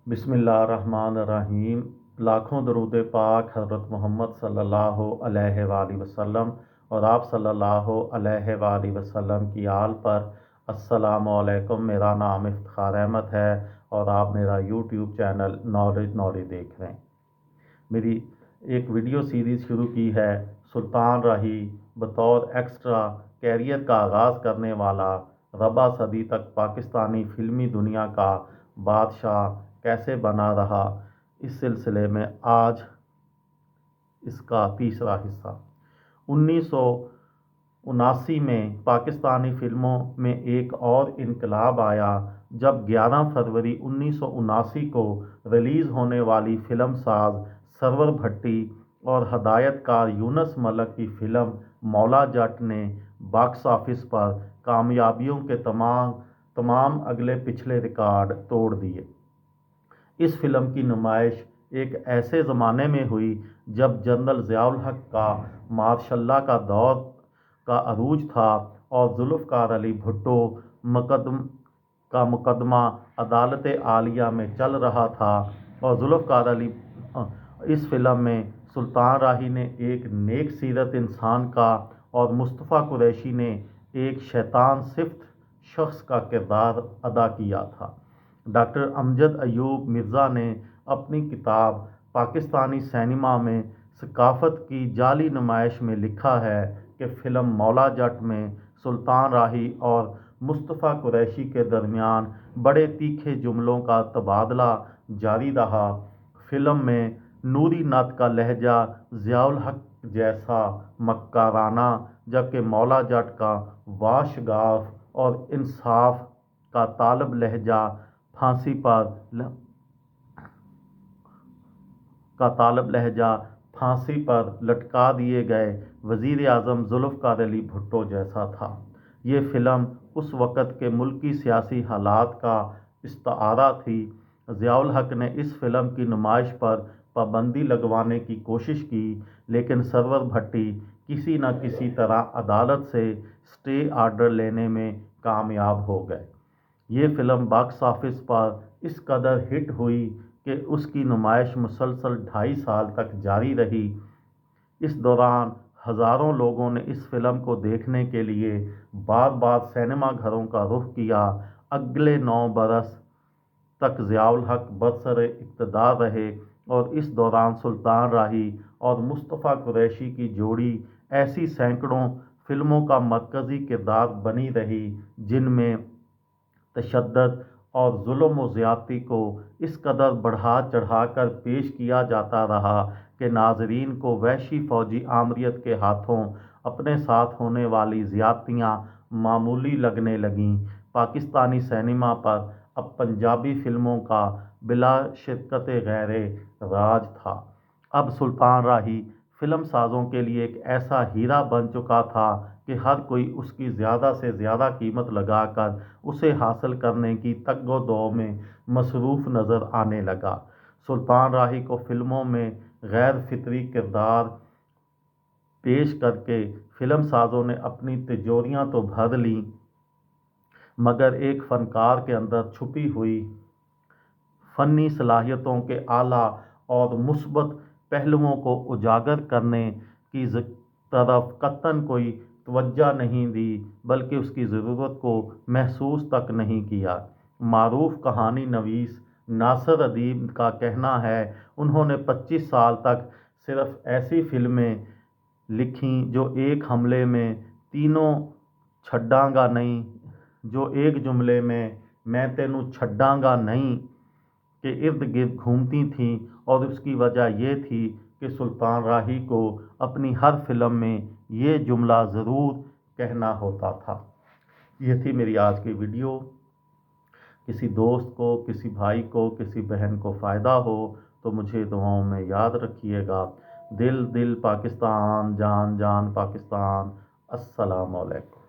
बिस्मिल्लाहिर्रहमानिर्रहीम। लाखों दरूद पाक हज़रत मोहम्मद सल्लल्लाहु अलैहि वसल्लम और आप सल्लल्लाहु अलैहि वसल्लम की आल पर। अस्सलामु अलैकुम। मेरा नाम इफ्तिखार अहमद है और आप मेरा यूट्यूब चैनल नॉलेज देख रहे हैं। मेरी एक वीडियो सीरीज़ शुरू की है। सुल्तान राही बतौर एक्स्ट्रा कैरियर का आगाज़ करने वाला रबा सदी तक पाकिस्तानी फ़िल्मी दुनिया का बादशाह कैसे बना रहा, इस सिलसिले में आज इसका तीसरा हिस्सा। 1979 में पाकिस्तानी फ़िल्मों में एक और इनकलाब आया जब 11 फरवरी 1979 को रिलीज़ होने वाली फ़िल्म साज सरवर भट्टी और हदायतकार यूनुस मलिक की फ़िल्म मौला जट ने बॉक्स ऑफिस पर कामयाबियों के तमाम अगले पिछले रिकॉर्ड तोड़ दिए। इस फिल्म की नुमाइश एक ऐसे ज़माने में हुई जब जनरल ज़ियाउल हक का मार्शल्ला का दौर का अरूज था और जुल्फ़िकार अली भुट्टो मुकदमा अदालत आलिया में चल रहा था। और जुल्फ़िकार अली इस फिल्म में सुल्तान राही ने एक नेक सीरत इंसान का और मुस्तफ़ा कुरैशी ने एक शैतान सिफ्त शख्स का किरदार अदा किया था। डॉक्टर अमजद अयूब मिर्ज़ा ने अपनी किताब पाकिस्तानी सिनेमा में सकाफ़त की जाली नुमाइश में लिखा है कि फ़िल्म मौला जट में सुल्तान राही और मुस्तफ़ा कुरैशी के दरमियान बड़े तीखे जुमलों का तबादला जारी रहा। फ़िल्म में नूरी नत का लहजा ज़ियाउल हक जैसा मक्काराना, जबकि मौला जट का वाशगाफ और इंसाफ का तालब लहजा फांसी पर लटका दिए गए वज़ीर आज़म जुल्फ़िकार अली भुट्टो जैसा था। ये फ़िल्म उस वक़्त के मुल्की सियासी हालात का इस्तारा थी। ज़ियाउल हक ने इस फ़िल्म की नुमाइश पर पाबंदी लगवाने की कोशिश की, लेकिन सरवर भट्टी किसी न किसी तरह अदालत से स्टे आर्डर लेने में कामयाब हो गए। ये फ़िल्म बॉक्स ऑफिस पर इस कदर हिट हुई कि उसकी नुमाइश मुसलसल 2.5 साल तक जारी रही। इस दौरान हज़ारों लोगों ने इस फ़िल्म को देखने के लिए बार बार सिनेमा घरों का रुख किया। अगले 9 बरस तक ज़ियाउल हक बरसर इक़्तिदार रहे और इस दौरान सुल्तान राही और मुस्तफ़ा कुरैशी की जोड़ी ऐसी सैकड़ों फ़िल्मों का मरकज़ी किरदार बनी रही, जिनमें तशद्दुद और जुल्म व ज़्यादती को इस कदर बढ़ा चढ़ा कर पेश किया जाता रहा कि नाज़रीन को वहशी फ़ौजी आमरीत के हाथों अपने साथ होने वाली ज़्यादतियाँ मामूली लगने लगीं। पाकिस्तानी सिनेमा पर अब पंजाबी फ़िल्मों का बिला शिरकत गैरे राज था। अब सुल्तान राही फ़िल्म साज़ों के लिए एक ऐसा हीरा बन चुका था कि हर कोई उसकी ज़्यादा से ज़्यादा कीमत लगाकर उसे हासिल करने की तग-ओ-दो में मसरूफ़ नज़र आने लगा। सुल्तान राही को फ़िल्मों में गैर फितरी किरदार पेश करके फ़िल्म साज़ों ने अपनी तिजोरियाँ तो भर लीं, मगर एक फ़नकार के अंदर छुपी हुई फ़नी सलाहियतों के आला और मुस्बत पहलुओं को उजागर करने की तरफ कतई कोई तवज्जो नहीं दी, बल्कि उसकी ज़रूरत को महसूस तक नहीं किया। मारूफ कहानी नवीस नासिर अदीब का कहना है, उन्होंने 25 साल तक सिर्फ ऐसी फ़िल्में लिखीं जो एक हमले में तीनों छड्डांगा नहीं, जो एक जुमले में मैं तेनू छड्डांगा नहीं के इर्द गिर्द घूमती थीं। और उसकी वजह यह थी कि सुल्तान राही को अपनी हर फिल्म में ये जुमला ज़रूर कहना होता था। ये थी मेरी आज की वीडियो। किसी दोस्त को, किसी भाई को, किसी बहन को फ़ायदा हो तो मुझे दुआओं में याद रखिएगा। दिल दिल पाकिस्तान, जान जान पाकिस्तान। अस्सलामु अलैकुम।